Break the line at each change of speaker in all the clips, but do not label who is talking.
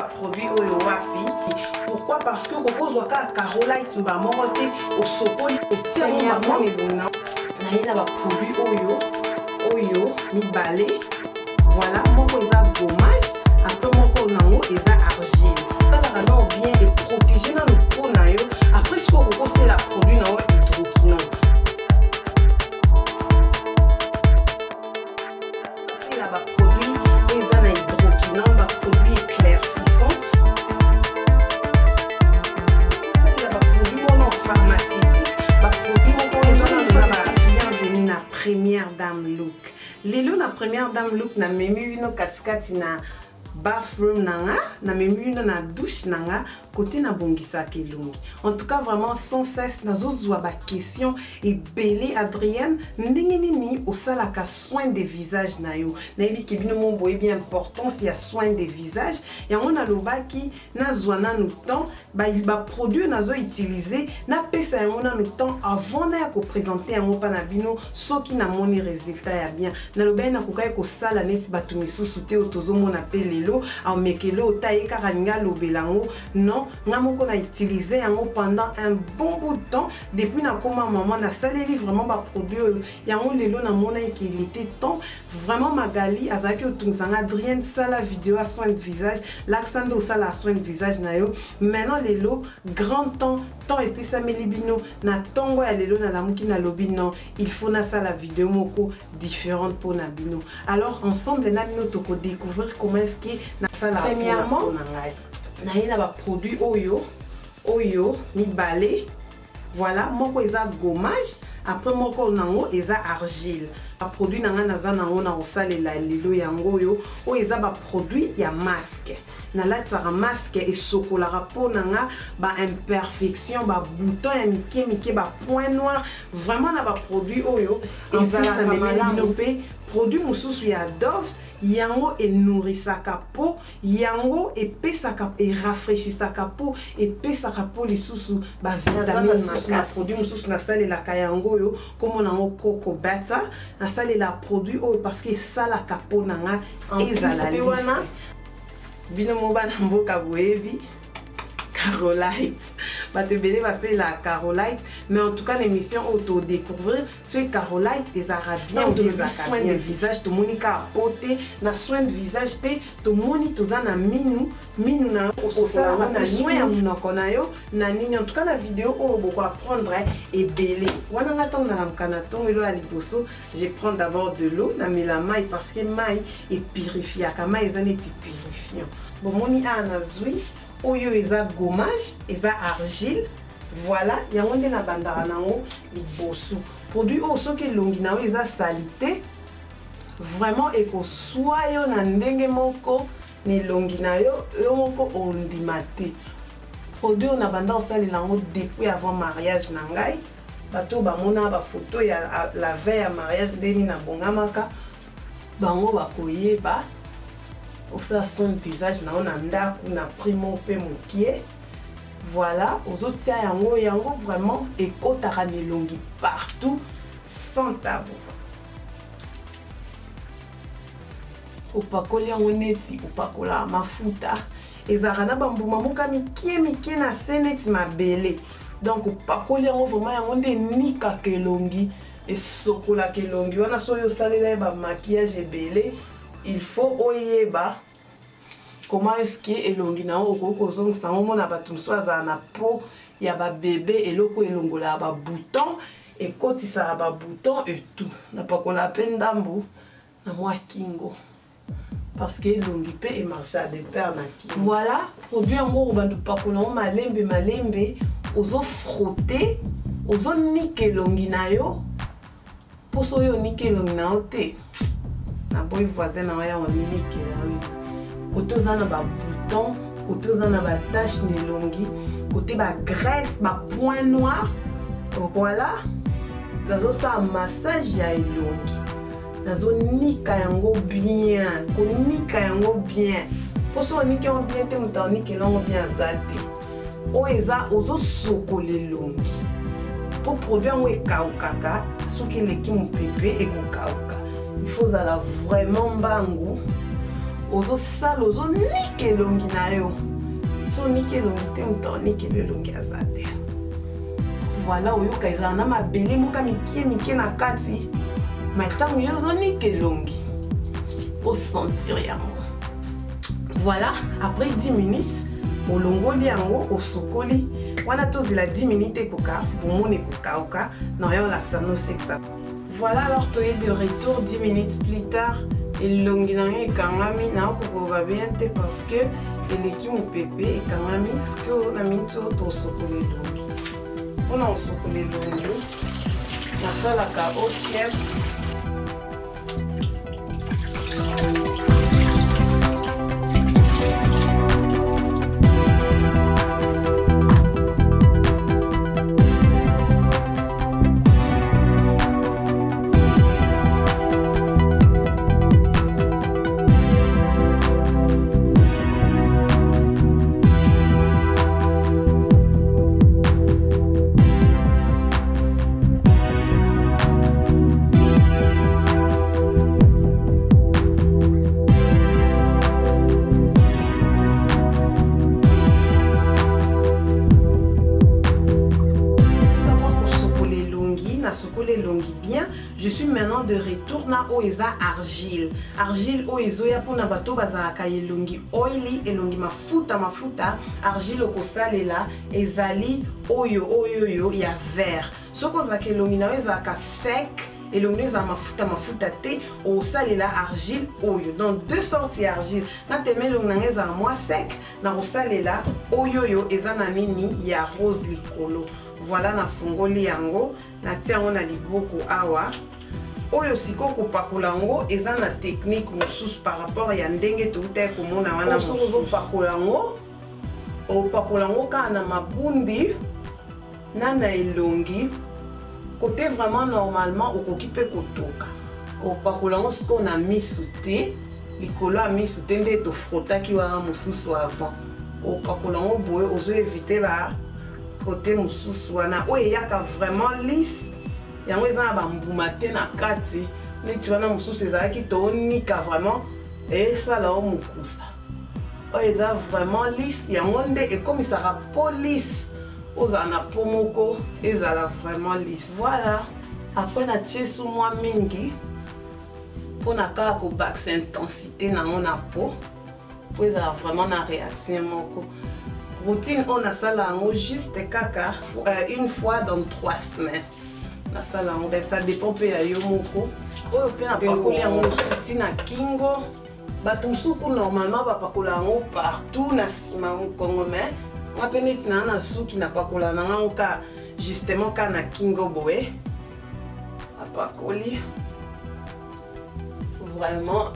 produit oyo wapi. Pourquoi? Parce que kokozwa ka Carolite mba moko te osokoli otia maman elona na ye na ba produit oyo mibale. Voilà, moko eza gommage, après moko nango eza argile. Talaka non bien et protéger na le peau na yo. Après ce qu'on c'est la produit na hydroquinone. C'est la ba produit eza na hydroquinone, ba produit éclaircissant. C'est la ba produit mono pharmaceutique, ba produit moko eza na ba bienvenue na première dame look. Lelo na première dame look na memi wino katikati na bathroom nanga, na memi wino na douche nanga, côté na bongisa kelongi. En tout cas vraiment sans cesse nazozwa ba question et belé Adrienne ndenge nini osalaka soin des visages na yo. Na yebi ke bino mo boye bien importance ya soin des visages. Ya on a lobaki nazwa na no temps ba il ba produit nazo utiliser na pesa ya on a no temps avant na ko présenter yango pa na bino soki na moni résultat ya bien. Na lobai na kokai ko sala neti batu misusu te otozo mona pe lelo a mekelo otaye karanga lobelango. Non, nga moko na utiliser yango pendant un bon bout de temps depuis na koma maman na saleli vraiment ba produit yango lelo na mona que il était temps vraiment Magali azaki otunzanga Adrienne sala vidéo à soin de visage l'accent de sala soin de visage na yo. Maintenant lelo grand temps et puis ça melibino na tongo ya lelo na lamuki na lobino il faut na sala vidéo moko différente pour na bino. Alors ensemble na bino toko découvrir comment est-ce que na sala premièrement na ye na ba produit oyo mibale. Voilà, moko eza gommage, après moko nango eza argile. Ba produit nanga naza nango na osalela lelo yango yo o eza ba produit ya masque. Na latara masque et sokolara po nanga ba imperfection ba bouton ya mike ba point noir. Vraiment na ba produit oyo eza na melinope produit mususu ya Dove. Yango et nourrissaka po, yango et pesaka et rafraîchissaka po et pesaka po les sous ba vitamine na produit mususu na sale la kayango yo comme nango coco butter na sale la produit o parce que sala kapo nanga ezala wana bino mobana mboka boebi Carolite. Bah te béné c'est la Carolite, mais en tout cas l'émission auto découvrir ce Carolite des arabiens des soins de visage to monika poté na soin de visage pe to moni to za na minu na osala na soin na konayo na nini. En tout cas la vidéo on beaucoup apprendre et belé wana ngata na mkanaton elo ali boso je prends d'abord de l'eau na mela maille parce que maille est purifiant kama ezane ti purifiant bon moni ana zui oyo eza gommage eza argile. Voilà yango nde na bandara nango liboso produit o soki longi na eza salité vraiment ekoswa yo na ndenge moko ni longi na yo moko ondimate produit na banda osalela yango depuis avant mariage na ngai bato bamona ba photo ya la veille ya mariage ndeni na bongamaka bango bakoyeba osala son visage na on ndaku na primo pe mokie. Voilà aux autres yango vraiment ekotaka nelongi partout sans tabou. Opakoli yango neti opakola mafuta ezaka na bambuma moka mike na se neti mabele donc opakoli yango vraiment yango nde nika kelongi esokola kelongi wana soyo osalela ba maquillage ebele. Il faut oyeba comment est-ce que elongi na okoko zongisa ngo mona bato mswaza na peau ya ba bébé eloko elongola ba bouton et kotisa ba bouton et tout na pakola pendambu na mwa kingo parce que elongi pe e marche à des paires na kingo. Voilà produit yango bandu pakola ngo malembe ozo frotter ozo nika elongi na yo poso yo nika elongi na yo te na boy voisin na ya oniki côté ozana ba bouton côté ozana ba tache nelongi côté ba graisse ba point noir. Voilà dazo sa massage ya elongi dazo nika yango bien konika yango bien poso oniki yango bien te mutaniki longo bien zate o eza ozo sokola elongi po produit yango ekaukaka soki eleki mopepe ekokauka. Il faut aller vraiment bango ozosala ozonika elongi na yo. So nika elongi te moto onikela elongi aza te. Voilà, oyoka ezala na mabele moka mike na kati. Ma ntango yo ozonika elongi osentir yango. Voilà, après 10 minutes olongoli yango osokoli wana tozela 10 minutes ekoka bomoni ekokauka na yo olakisa no sexa. Voilà, alors tu es de retour 10 minutes plus tard. Elongi na yo ekangami na okokoba bien te parce que eleki mopepe ekangami sikoyo na minute oyo tosokola elongi. Mpona osokola elongi nasalaka eau tiède. Bien, je suis maintenant de retour na oeza argile. Argile oezo ya pona bato bazalaka elongi oily elongi mafuta. Argile okosalela ezali oyo ya vert. Soko zaka elongi na ezalaka sec elongi eza mafuta te osalela argile oyo. Donc deux sortes d'argile. Na teme elongi na ezala moi sec na osalela oyo eza na nini ya rose likolo. Voilà, na fungoli yango na tiango na liboko awa. Oyo siko kopakola yango eza na technique mosusu par rapport ya ndenge touta komona wana mosusu pakola yango. Opakola yango ka na mabundi na elongi. Côté vraiment normalement okoki pe kotoka. Opakola yango siko na misu te. Likolo a misu te nde to frotaki wana mosusu avant. Opakola yango boye ozo éviter ba côté mosusu wana oyo eyaka vraiment lisse yango eza na bambuma te na kati neti wana mosusu ezalaki toonika vraiment esala o mokusa oyo eza vraiment lisse yango nde ekomisaka po lisse ozala na po moko ezala vraiment lisse. Voilà, après natie su mwa mingi mpona kaka kobakisa intensité nango na po po ezala vraiment na réaction moko. Routine on a ça là juste kaka une fois dans 3 semaines. Na ça là ben ça dépend peu ya yo moko. Oyo pe na pakoli yango suti na kingo. Bato msuku normalement ba pakola yango partout na sima Congo mais moi pe neti na suki na pakola na yango ka justement ka na kingo boye. Apakoli. Vraiment.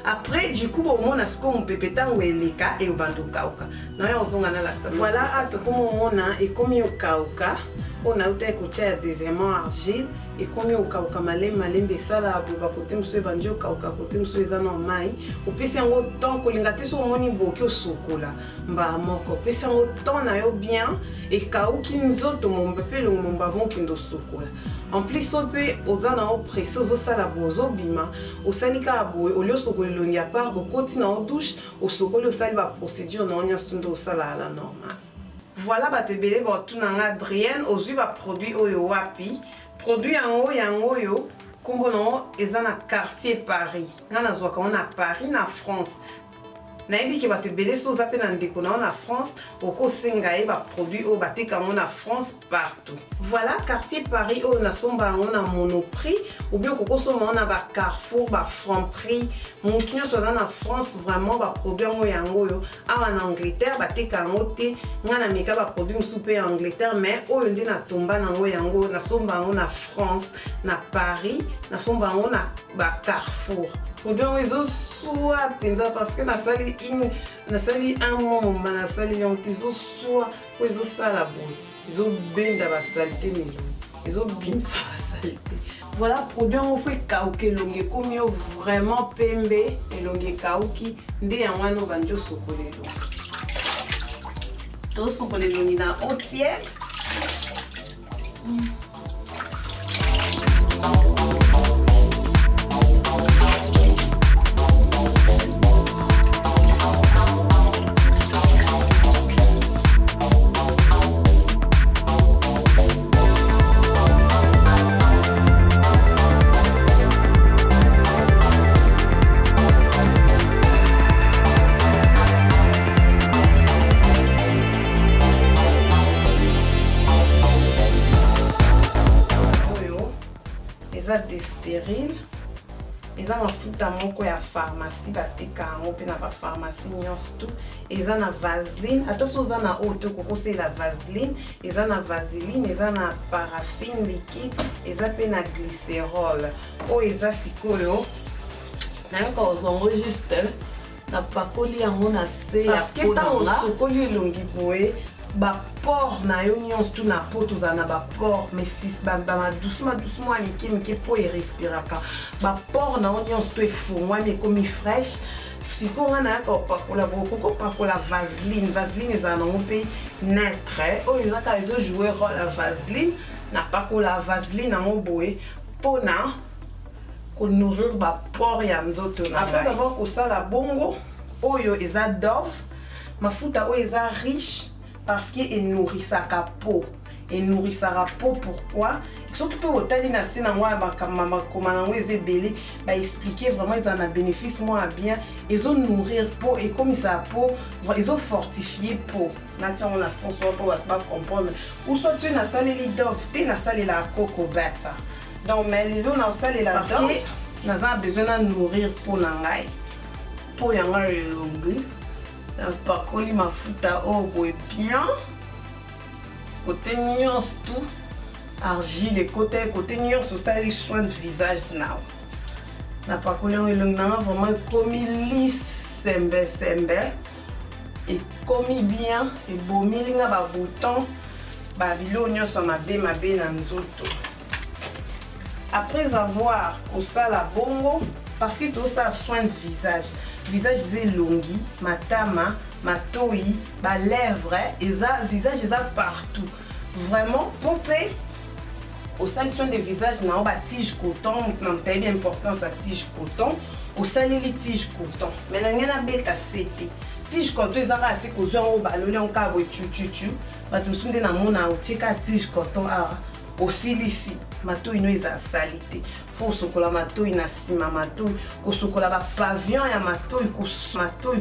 Après du coup bon on a ce qu'on peut péter en weleka et au banduka oka. Non on zonga na la. Voilà à tout comme on a et comme au kauka on a eu écouté deuxièmement argile et comme au kauka malem besala ba côté monsieur banjo kauka côté monsieur za no mai au pesi yango temps kolinga te so moni boki osokola mba moko pesi yango temps na yo bien et kauki nzoto momba pe lo momba vont kindo sokola. En plus on peut ozana au pressé ozosala bozo bima osanika boye olio sokola longi à part au continent en douche au sokola osali ba procédure na onya stundo osala la normal. Voilà ba te belé ba tout na Adrienne ozui ba produit oyo wapi produit yango yo kombo na eza na quartier Paris ngana zwaka on a Paris na France. Nayebi ke ba te belé so zape na ndeko na France oko senga e ba produit o bateka na France partout. Voilà quartier Paris o na somba on a Monoprix ou bien koko somba on a ba Carrefour ba Franprix mutunyo so na France vraiment ba produit yango yo awa na Angleterre bateka ngo te ngana meka ba produit soupe en Angleterre mais o ndi na tomba na yango na somba na France na Paris na somba na ba Carrefour. Produit ils ont soit penza parce que na sali un moment na sali on ils ont soit ils ont ça la bonne ils ont benda ba saleté mais ils ont bim ça la saleté. Voilà produit on fait kauke longue comme yo vraiment pembe et longue kauki nde ya wana banjo sokolelo to sokolelo ni na eau tiède. mafuta moko ya pharmacie bateka yango pe na ba pharmacie nyonso tout eza na vaseline attention eza na eau te kokosela vaseline eza na vaseline eza na paraffine liquide eza pe na glycérol oyo eza sikoyo nayoka ozongo juste na pakoli yango na se ya peau nanga osokoli elongi boye bapore na yo nyonso tu na peau tozala na bapore mais doucement mike peau erespiraka bapore na yo nyonso tu efungwami ekomi fraîche sikoyo nga nayaka opakola kokopakola vaseline ezala nango mpe neutre oyo ezaka ezojoue role ya vaseline napakola vaseline yango boye mpona konourrir bapore ya nzoto na ngai. Après avoir kosala bongo oyo eza Dove mafuta oyo eza riche parce que enourrissaka peau enourrissaka peau pourquoi surtout mpe otali na se nango ya bakoma nango eza ebele baexplike vraiment eza na bénéfice moko ya bien ezonourrir peau ekomisaka peau ezofortifie peau natiango na sens wana mpo bato bacomprendre ou soit tu nasaleli Dove te nasalela Coco Butter donc mais lelo nasalela Dove naza na besoin na nourrir peau na ngai peau ya ngai elongi napakoli mafuta oyo boye bien côté nyonso tout argile côté nyonso osali soin de visage nao napakoli yango elongi nanga vraiment ekomi lisse sembe ekomi bien ebomilinga babouton babilo nyonso mabe na nzoto. Après avoir kosala bongo parce que tout ça soin de visage eza elongi matama matoi balèvre eza visage eza partout vraiment mpo mpe osali soin de visage nao batige coton na mtayebi importance ya tige coton osaleli tige coton mais na ngai nabeta sete tige coton eza kaka te kozwa yango baloli yango kaka boye chuchuchu bato mosusu nde namona otieka tige coton awa osilisi matoi no eza sali te fo osokola matoi na nsima matoi kosokola bapavillon ya matoi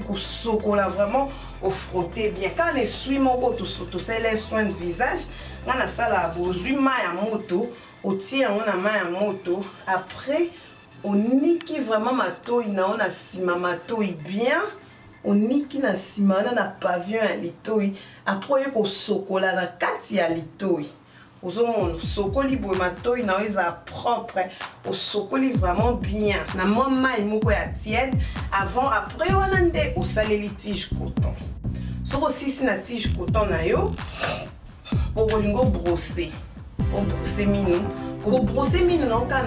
kosokola vraiment ofrotte bien quand esui moko tosala soin de visage nga nasala bozwi mai ya moto otie yango na mai ya moto après oniki vraiment matoi nao na nsima matoi bien oniki na nsima wana na pavillon ya litoi après oye kosokola na kati ya litoi ozomona sokoli boye matoi na eza propre osokoli vraiment bien na mwa mai moko ya tiède avant après wana nde osaleli tige coton soki osisi na tige coton na yo okolinga obrose mino kobrose mino naoka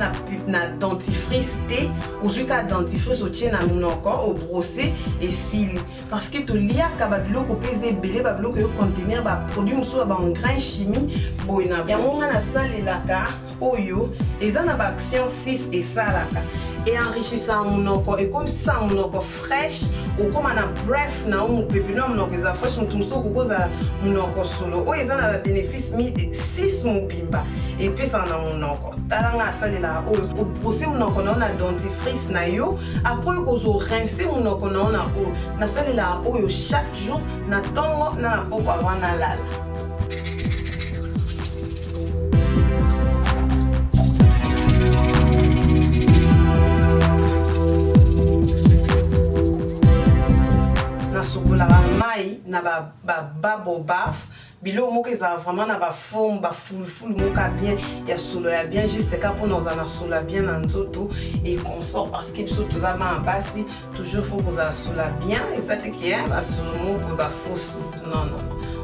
na dentifrice te ozwi kaka dentifrice otie na monoko obrose esili parce que toliaka babiloko mpe eza ebele babiloko yo contenir baproduit mosusu ya baengrais chimie boye na yango nga nasalelaka oyo eza na baaction 6 esalaka enrichissant monoko ekomisisa monoko fraîche okoma na bref na mopepe no monoko eza fraîche motu mosusu okokozala monoko solo oyo eza na babénéfice 6 mobimba epesaka na monoko tala nga asalelaka oyo obrose monoko na yo na dentifrice na yo apres oyo kozorince monoko na yo na oyo nasalelaka oyo chaque jour na ntongo na na poko avant nalala. Nasokolaka mai na babo baf bilo moko ezala vraiment na baforme bafulufulu moko bien ya solo ya bien juste ka mpona ozala na solo ya bien na nzoto et consort parce que biso toza bana basi toujours faut kozala solo ya bien eza te ke basolo moko boye bafosu non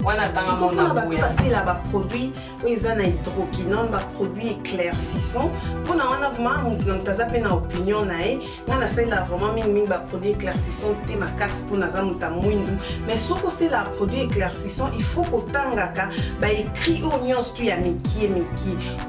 wana tanga mona boye basala baproduit oyo eza na hydroquinone baproduit éclaircissant mpona wana vraiment moto aza mpe na opinion na ye nga nasalela vraiment mingimingi baproduit éclaircissant te makasi mpo naza moto ya mwindu mais soki osala produit éclaircissant il faut kotangaka baécrit oyo nyonso tu ya mikie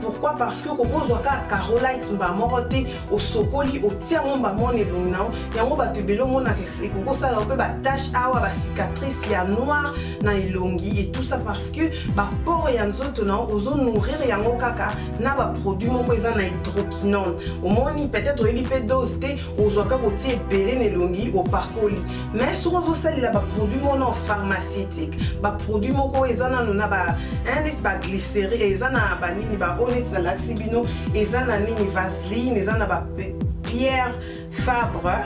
pourquoi parce que kokozwa kaka carolite mba moko te osokoli otia yango mba mona elongi na yo yango bato ebele omonaka ekokosala mpe batache awa bacicatrice ya noir na elongi et tout ça parce que bapore ya nzoto na yo ozonourrir yango kaka na baproduit moko eza na hydroquinone omoni peut-être oyebi mpe dose te ozwaka kotia ebele na elongi opakoli mais soki ozosalela baproduit moko pharmaceutique baproduit moko eza nano na baindice baglycérine eza na banini baoyo neti nalakisi bino eza na nini vaseline eza na bapierre Fabre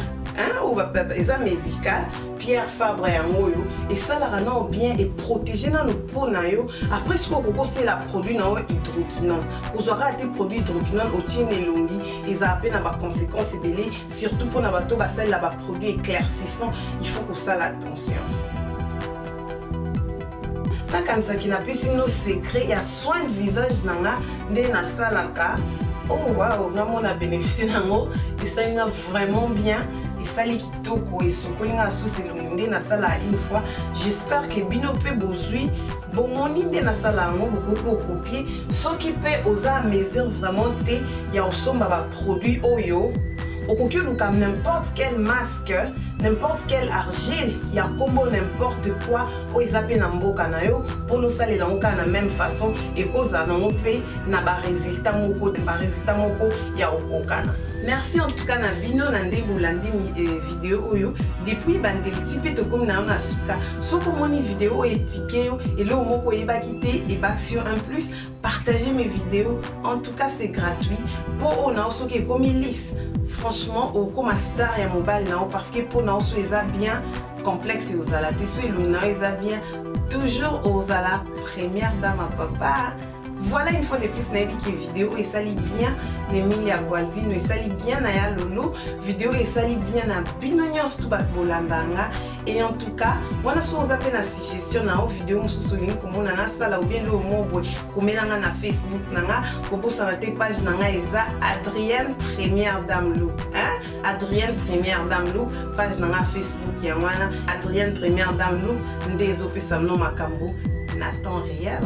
ou eza médical Pierre Fabre yango yo esalaka nao bien et protéger nano peau na yo après ce que la produit na hydroquinone ozwaka te produit hydroquinone otine elongi eza pe na ba conséquences ebele surtout pour na bato basalela ba produit éclaircissant il faut kosala attention nakanzaki napesi no secret ya soin de visage nanga nde nasalaka oh wow namona bénéficie nango esalinga vraiment bien esali kitoko esokolinga susi elongi nde nasala une fois j'espère que bino mpe bozwi bomoni nde nasala yango bokoki kokopie soki mpe oza mesure vraiment te ya kosomba baproduit oyo okoki oluka n'importe quel masque n'importe quel argile ya kombo n'importe quoi oyo eza mpe na mboka na yo mpona osalela yango kaka na même façon ekozala nango mpe na baresultat moko ya kokokana. Merci en tout cas na bino na nde bolandi vidéo oyo depuis bandeli ti mpe tokomi na yo na suka soki omoni vidéo oyo etike yo eloko moko oyebaki te ebaki yo un plus partagez mes vidéos en tout cas c'est gratuit mpo oyo na yo soki ekomi lisse franchement okoma star ya mobile na yo parce que mpo na yo so eza bien complexe ozala te so elongi na yo eza bien toujours ozala première dame à papa. Voilà une fois de plus na ebiki vidéo esali bien na Emilia Gwaldino esali bien na ya Lolo vidéo esali bien na bino nyonso to bato bolandanga et en tout cas wana so oza pe na suggestion na o vidéo mosusu olingi komona nasala ou bien lo mobwe komelanga na Facebook nanga kobosana te page nanga eza Adrienne Première Dame Look Adrienne Première Dame Look page nanga Facebook ya wana Adrienne Première Dame Look nde ezopesa no makambo na temps réel